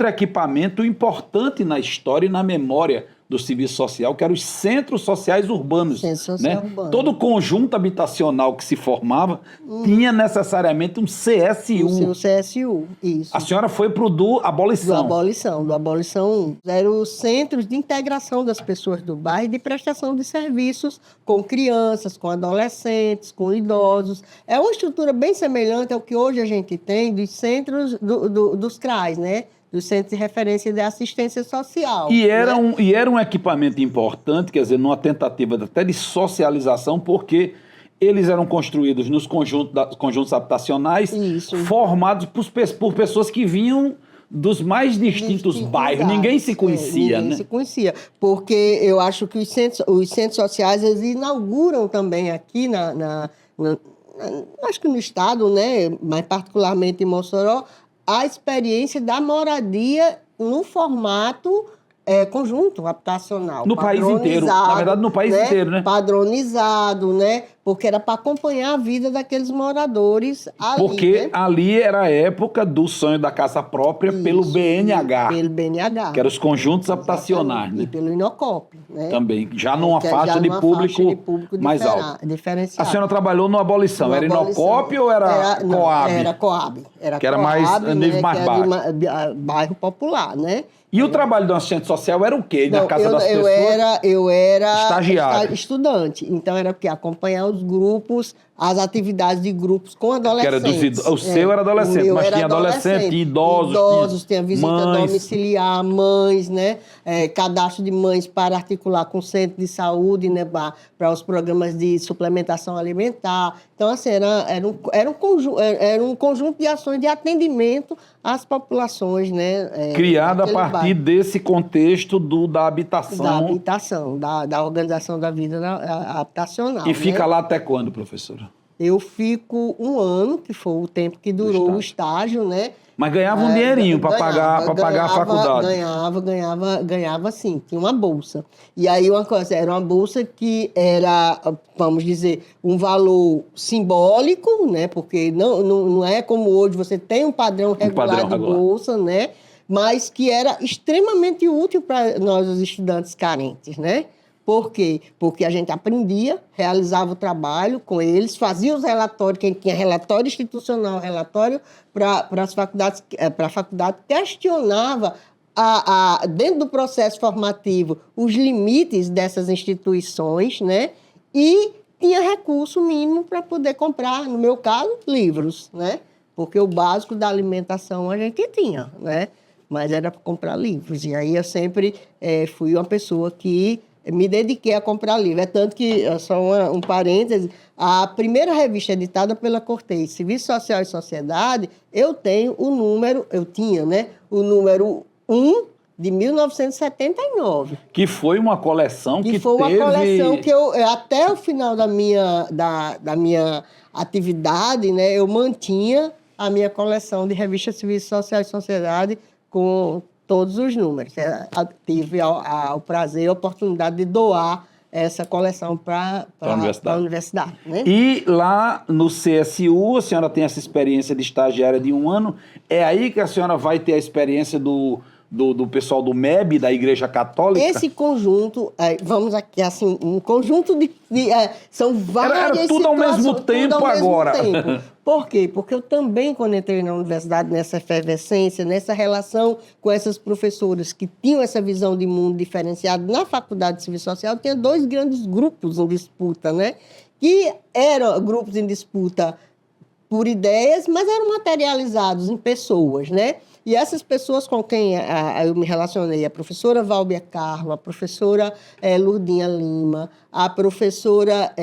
equipamento importante na história e na memória do serviço social, que eram os centros sociais urbanos. Centro social urbano. Todo conjunto habitacional que se formava tinha necessariamente um CSU. O seu CSU, isso. A senhora foi para o do Abolição. Do Abolição 1. Eram os centros de integração das pessoas do bairro e de prestação de serviços com crianças, com adolescentes, com idosos. É uma estrutura bem semelhante ao que hoje a gente tem dos centros dos CRAs, né? Dos Centros de Referência de Assistência Social. E era um equipamento importante, quer dizer, numa tentativa até de socialização, porque eles eram construídos nos conjuntos habitacionais, formados por pessoas que vinham dos mais distintos bairros. Ninguém se conhecia, né? Ninguém se conhecia, porque eu acho que os centros sociais eles inauguram também aqui acho que no estado, né, mas particularmente em Mossoró, a experiência da moradia no formato conjunto habitacional. No país inteiro. Na verdade, no país inteiro, né? Padronizado, né? Porque era para acompanhar a vida daqueles moradores ali, Porque né? ali era a época do sonho da casa própria pelo Isso, BNH, pelo BNH. que eram os conjuntos habitacionais, Exatamente. né? E pelo Inocop, né? Também, já numa Que é faixa já de numa público faixa de público mais alta. A diferenciado. senhora trabalhou numa abolição, Uma era abolição. Inocop ou era Não, Coab? era Coab. Era Que era Coab, mais, nível mais que baixo. é de bairro popular, né? E o trabalho do assistente social era o quê? Na Não, casa das pessoas? eu era Estagiário. estudante, então era o quê? Acompanhar os grupos, as atividades de grupos com Que era adolescentes. o seu era adolescente, O meu mas era tinha adolescente, tinha idosos, tinha visita mães. domiciliar, mães, né? Cadastro de mães para articular com o centro de saúde, né? Para os programas de suplementação alimentar. Então, assim, era um conjunto de ações de atendimento às populações, né? Criado a daquele partir bairro. desse contexto da habitação. Da habitação, da organização da vida habitacional. E fica né? lá até quando, professora? Eu fico 1 ano, que foi o tempo que durou o estágio, né? Mas ganhava um dinheirinho para pagar a faculdade. Ganhava sim, tinha uma bolsa. E aí era uma bolsa que era, vamos dizer, um valor simbólico, né? Porque não é como hoje, você tem um padrão regular de bolsa, né? Mas que era extremamente útil para nós, os estudantes carentes, né? Por quê? Porque a gente aprendia, realizava o trabalho com eles, fazia os relatórios, quem tinha relatório institucional, relatório para as faculdades, para a faculdade, questionava dentro do processo formativo os limites dessas instituições, né? E tinha recurso mínimo para poder comprar, no meu caso, livros, né? Porque o básico da alimentação a gente tinha, né? Mas era para comprar livros. E aí eu sempre fui uma pessoa que me dediquei a comprar livro. É tanto que, só um parêntese, a primeira revista editada pela Cortez, Serviço Social e Sociedade, eu tinha, né? O número 1 de 1979. Que foi uma coleção que foi uma coleção que eu, até o final da minha atividade, né, eu mantinha a minha coleção de revistas Serviço Social e Sociedade com todos os números. Tive o prazer e a oportunidade de doar essa coleção para a universidade. Né? E lá no CSU, a senhora tem essa experiência de estagiária de 1 ano. É aí que a senhora vai ter a experiência do pessoal do MEB, da Igreja Católica? Esse conjunto, vamos aqui, assim, um conjunto são várias Era tudo ao mesmo tempo agora. Por quê? Porque eu também, quando entrei na universidade, nessa efervescência, nessa relação com essas professoras que tinham essa visão de mundo diferenciado, na Faculdade de Serviço Social, tinha 2 grandes grupos em disputa, né? Que eram grupos em disputa por ideias, mas eram materializados em pessoas, né? E essas pessoas com quem eu me relacionei, a professora Valbia Carlo, a professora Lurdinha Lima, a professora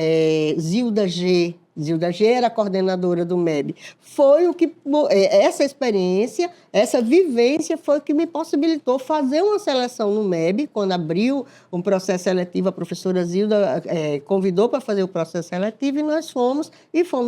Zilda G. Zilda G era a coordenadora do MEB. Foi o que essa experiência, essa vivência foi o que me possibilitou fazer uma seleção no MEB. Quando abriu um processo seletivo, a professora Zilda convidou para fazer o processo seletivo e nós fomos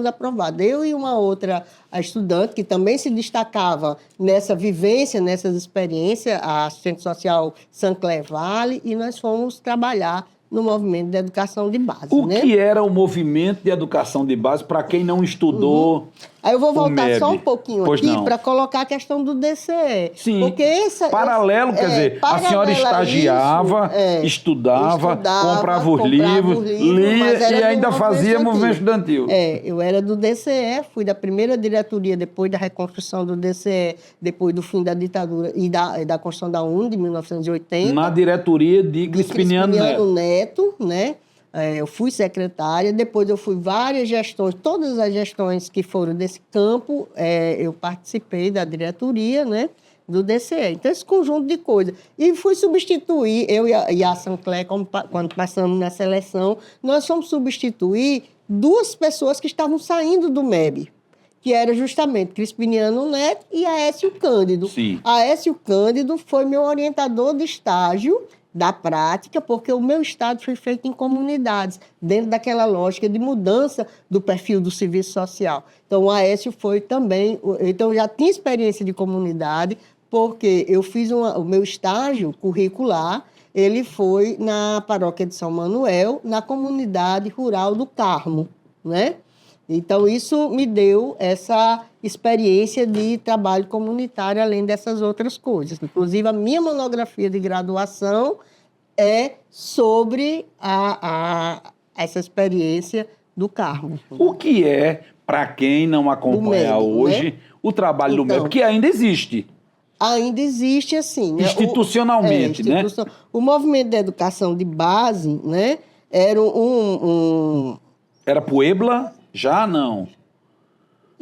aprovados. Eu e uma outra estudante que também se destacava nessa vivência, nessas experiências, a assistente social Sancler Vale, e nós fomos trabalhar no movimento de educação de base. O que era o movimento de educação de base para quem não estudou? Aí eu vou voltar MEB. só um pouquinho aqui para colocar a questão do DCE. Sim, porque paralelo, quer dizer, a senhora estagiava, estudava, comprava os livros, lia e ainda fazia movimento estudantil. Eu era do DCE, fui da primeira diretoria depois da reconstrução do DCE, depois do fim da ditadura e da construção da UNE de 1980. Na diretoria de Crispiniano Neto, né? Eu fui secretária, depois eu fui várias gestões, todas as gestões que foram desse campo, eu participei da diretoria, né, do DCE. Então, esse conjunto de coisas. E fui substituir, eu e a Sancler, quando passamos na seleção, nós fomos substituir 2 pessoas que estavam saindo do MEB, que era justamente Crispiniano Neto e Aécio Cândido. Sim. Aécio Cândido foi meu orientador de estágio da prática, porque o meu estágio foi feito em comunidades, dentro daquela lógica de mudança do perfil do serviço social. Então, o Aécio foi também... Então, eu já tinha experiência de comunidade, porque eu fiz o meu estágio curricular, ele foi na paróquia de São Manuel, na comunidade rural do Carmo, né? Então, isso me deu essa experiência de trabalho comunitário, além dessas outras coisas. Inclusive, a minha monografia de graduação é sobre essa experiência do Carmo. O que é, para quem não acompanha MEB, hoje, né? o trabalho do MEB? Então, Que ainda existe. Ainda existe assim, né? Institucionalmente, né? O movimento de educação de base, né? Era Era Puebla? Já não.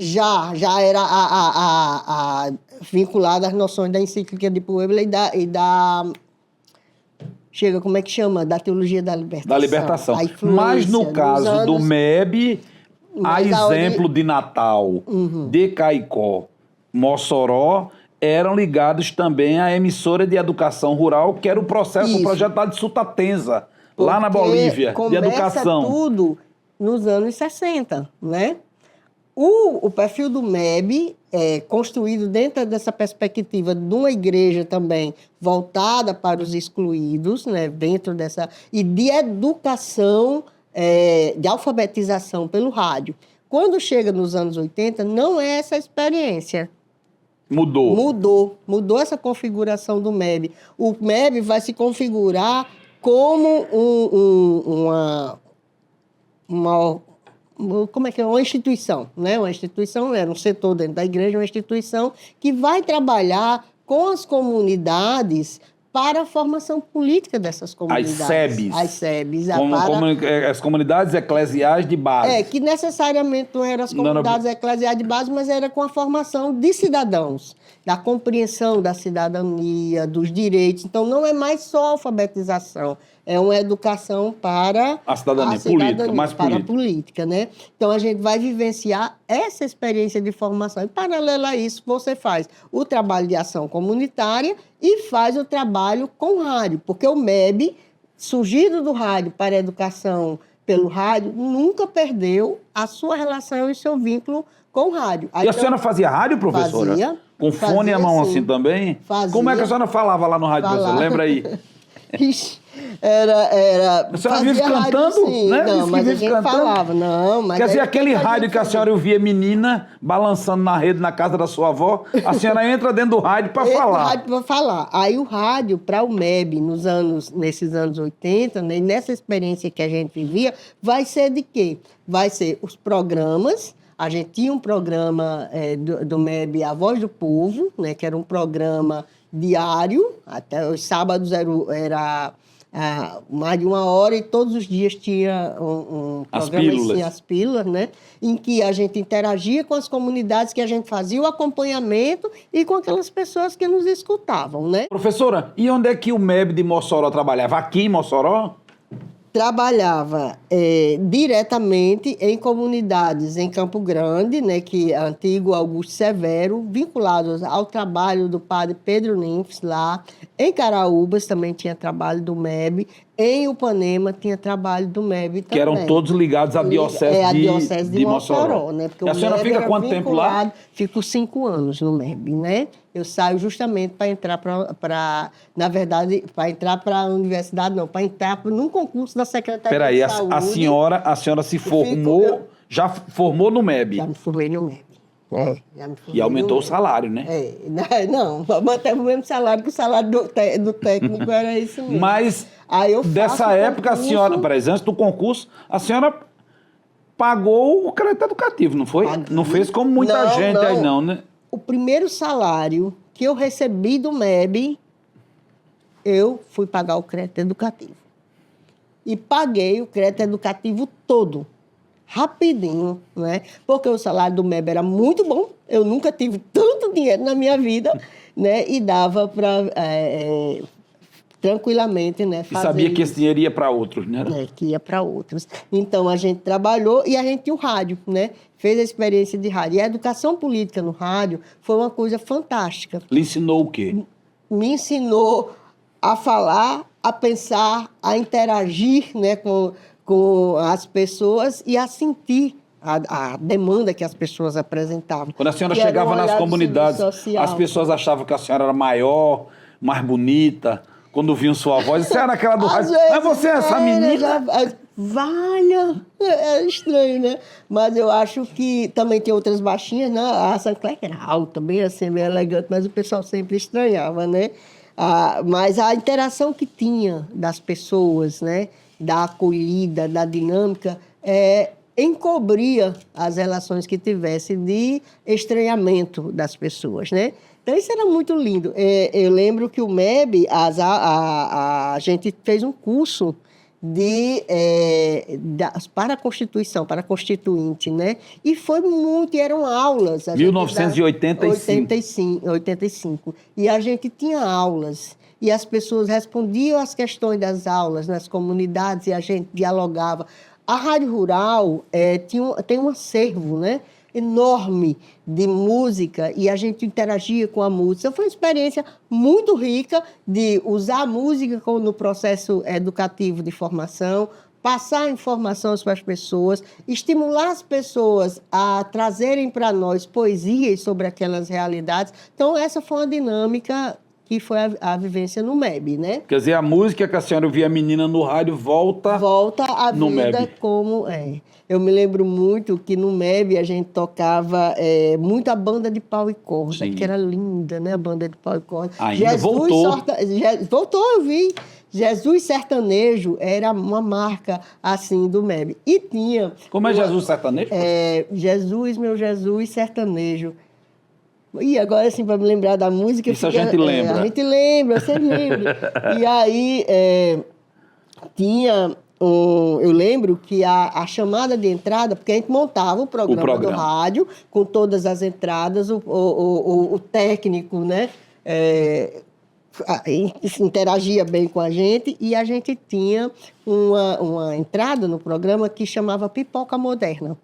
já era vinculado às noções da encíclica de Puebla chega, como é que chama? Da teologia da libertação. Da libertação. A influência Mas no caso do MEB, a Mas exemplo de Natal, de Caicó, Mossoró, eram ligados também à emissora de educação rural, que era o projeto lá de Sutatenza, lá na Bolívia, de educação. Começa tudo nos anos 60, né? O perfil do MEB é construído dentro dessa perspectiva de uma igreja também voltada para os excluídos, né? Dentro dessa... E de educação, de alfabetização pelo rádio. Quando chega nos anos 80, não é essa experiência. Mudou essa configuração do MEB. O MEB vai se configurar como uma instituição, né? Uma instituição, era um setor dentro da igreja, uma instituição que vai trabalhar com as comunidades para a formação política dessas comunidades. As SEBs. As comunidades eclesiais de base. Que necessariamente não eram as comunidades eclesiais de base, mas era com a formação de cidadãos, da compreensão da cidadania, dos direitos. Então, não é mais só alfabetização, é uma educação para a cidadania política, mais para política. A política, né? Então, a gente vai vivenciar essa experiência de formação. Em paralelo a isso, você faz o trabalho de ação comunitária e faz o trabalho com rádio, porque o MEB, surgido do rádio para a educação pelo rádio, nunca perdeu a sua relação e seu vínculo com o rádio. E a senhora fazia rádio, professora? Fazia. Com fone à mão assim também? Fazia. Como é que a senhora falava lá no rádio, professora? Lembra aí? Era a senhora vive cantando, rádio, né? Não, mas a gente falava, não. Mas quer dizer, aquele rádio que a senhora ouvia menina balançando na rede na casa da sua avó, a senhora entra dentro do rádio para falar. Rádio para falar. Aí o rádio, para o MEB, nesses anos 80, né, nessa experiência que a gente vivia, vai ser de quê? Vai ser os programas. A gente tinha um programa do MEB, A Voz do Povo, né, que era um programa diário, até os sábados era mais de 1 hora e todos os dias tinha um programa assim, as pílulas, né? Em que a gente interagia com as comunidades, que a gente fazia o acompanhamento e com aquelas pessoas que nos escutavam, né? Professora, e onde é que o MEB de Mossoró trabalhava? Aqui em Mossoró? Trabalhava diretamente em comunidades em Campo Grande, né, que é antigo Augusto Severo, vinculados ao trabalho do padre Pedro Ninfes lá. Em Caraúbas também tinha trabalho do MEB. Em Upanema tinha trabalho do MEB também. Que eram todos ligados à diocese de Mossoró. Né? Porque e a senhora fica quanto tempo lá? Fico 5 anos no MEB, né? Eu saio justamente para entrar na verdade, para entrar para a universidade, não, para entrar num concurso da Secretaria de Saúde. A senhora se formou, já formou no MEB? Já me formei no MEB. E aumentou o salário, né? Não, manteve o mesmo salário, que o salário do técnico era isso mesmo. Mas, dessa época, a senhora, antes do concurso, a senhora pagou o crédito educativo, não foi? Não fez como muita gente aí, não, né? O primeiro salário que eu recebi do MEB, eu fui pagar o crédito educativo. E paguei o crédito educativo todo, rapidinho, né? Porque o salário do MEB era muito bom, eu nunca tive tanto dinheiro na minha vida, né? E dava para tranquilamente, né? E sabia que esse dinheiro ia para outros, né? Que ia para outros. Então, a gente trabalhou e a gente tinha o rádio, né? Fez a experiência de rádio. E a educação política no rádio foi uma coisa fantástica. Lhe ensinou o quê? Me ensinou a falar, a pensar, a interagir, né, com as pessoas e a sentir a demanda que as pessoas apresentavam. Quando a senhora Que era chegava um nas olhar do comunidades, serviço social. as pessoas achavam que a senhora era maior, mais bonita. Quando viam sua voz, você era aquela do Às rádio. vezes Mas você é essa era, menina? Valha! É estranho, né? Mas eu acho que também tem outras baixinhas, né? A Sancler era alta, bem assim, bem elegante, mas o pessoal sempre estranhava, né? Mas a interação que tinha das pessoas, né? Da acolhida, da dinâmica, encobria as relações que tivesse de estranhamento das pessoas, né? Então, isso era muito lindo. Eu lembro que o MEB, a gente fez um curso para a Constituição, para a Constituinte, né? E foi muito, e eram aulas. 1985. 85. E a gente tinha aulas. E as pessoas respondiam às questões das aulas nas comunidades e a gente dialogava. A Rádio Rural tem um acervo, né? Enorme de música e a gente interagia com a música. Foi uma experiência muito rica de usar a música no processo educativo de formação, passar informações para as pessoas, estimular as pessoas a trazerem para nós poesias sobre aquelas realidades. Então, essa foi uma dinâmica que foi a vivência no MEB, né? Quer dizer, a música que a senhora ouvia a menina no rádio volta à no vida MEB. Como Eu me lembro muito que no MEB a gente tocava muito a banda de pau e corda, Sim. que era linda, né? A banda de pau e corda. Ainda voltou. Voltou, eu vi. Jesus Sertanejo era uma marca assim do MEB. E tinha... Como é Jesus Sertanejo? Jesus, meu Jesus Sertanejo. E agora, assim, para me lembrar da música... Isso a gente lembra. A gente lembra, você lembra. E aí, tinha... eu lembro que a chamada de entrada, porque a gente montava o programa do rádio, com todas as entradas, o técnico, né? Interagia bem com a gente, e a gente tinha uma entrada no programa que chamava Pipoca Moderna.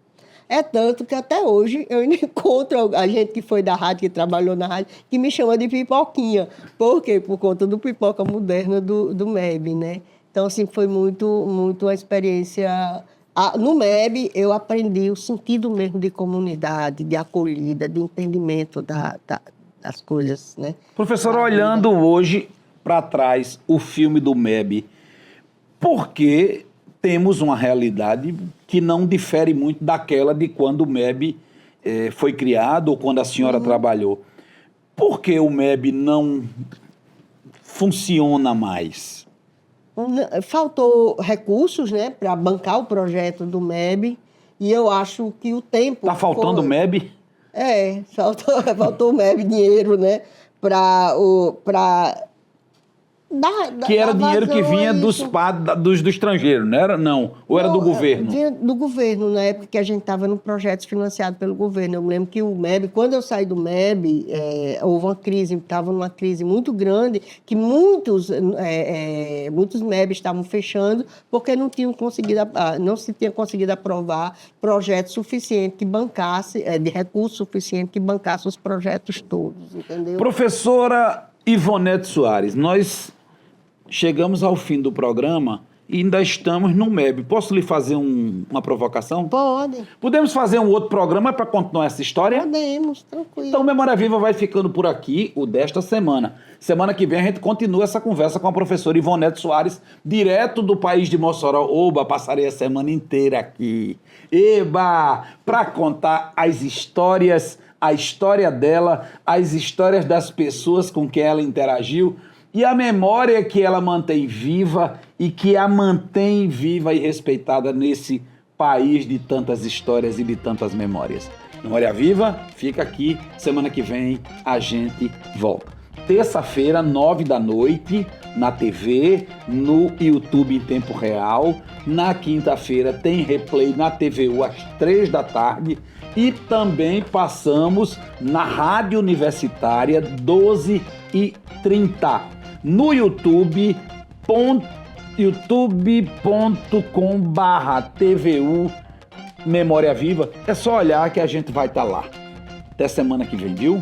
É tanto que até hoje eu ainda encontro a gente que foi da rádio, que trabalhou na rádio, que me chama de Pipoquinha. Por quê? Por conta do Pipoca Moderna do MEB, né? Então, assim, foi muito uma experiência... No MEB, eu aprendi o sentido mesmo de comunidade, de acolhida, de entendimento das coisas, né? Professora, olhando hoje para trás o filme do MEB, por que temos uma realidade que não difere muito daquela de quando o MEB foi criado ou quando a senhora trabalhou? Por que o MEB não funciona mais? Faltou recursos, né, para bancar o projeto do MEB, e eu acho que o tempo... Está faltando o MEB? Faltou o MEB dinheiro, né, que era dinheiro que vinha do estrangeiro, não era? Não. Ou era do governo? Vinha do governo, na época que a gente estava no projeto financiado pelo governo. Eu me lembro que o MEB, quando eu saí do MEB, houve uma crise, estava numa crise muito grande, que muitos MEB estavam fechando, porque não se tinha conseguido aprovar projeto suficiente que bancasse, de recurso suficiente que bancasse os projetos todos, entendeu? Professora Ivonete Soares, nós chegamos ao fim do programa e ainda estamos no MEB. Posso lhe fazer uma provocação? Pode. Podemos fazer um outro programa para continuar essa história? Podemos, tranquilo. Então, Memória Viva vai ficando por aqui, o desta semana. Semana que vem a gente continua essa conversa com a professora Ivonete Soares, direto do país de Mossoró. Oba, passarei a semana inteira aqui. Eba! Para contar as histórias, a história dela, as histórias das pessoas com quem ela interagiu e a memória que ela mantém viva e que a mantém viva e respeitada nesse país de tantas histórias e de tantas memórias. Memória Viva, fica aqui. Semana que vem a gente volta. Terça-feira, 21h, na TV, no YouTube em tempo real. Na quinta-feira tem replay na TVU às 3h. E também passamos na Rádio Universitária, 12h30. No youtube.com/TVU Memória Viva. É só olhar que a gente vai estar lá. Até semana que vem, viu?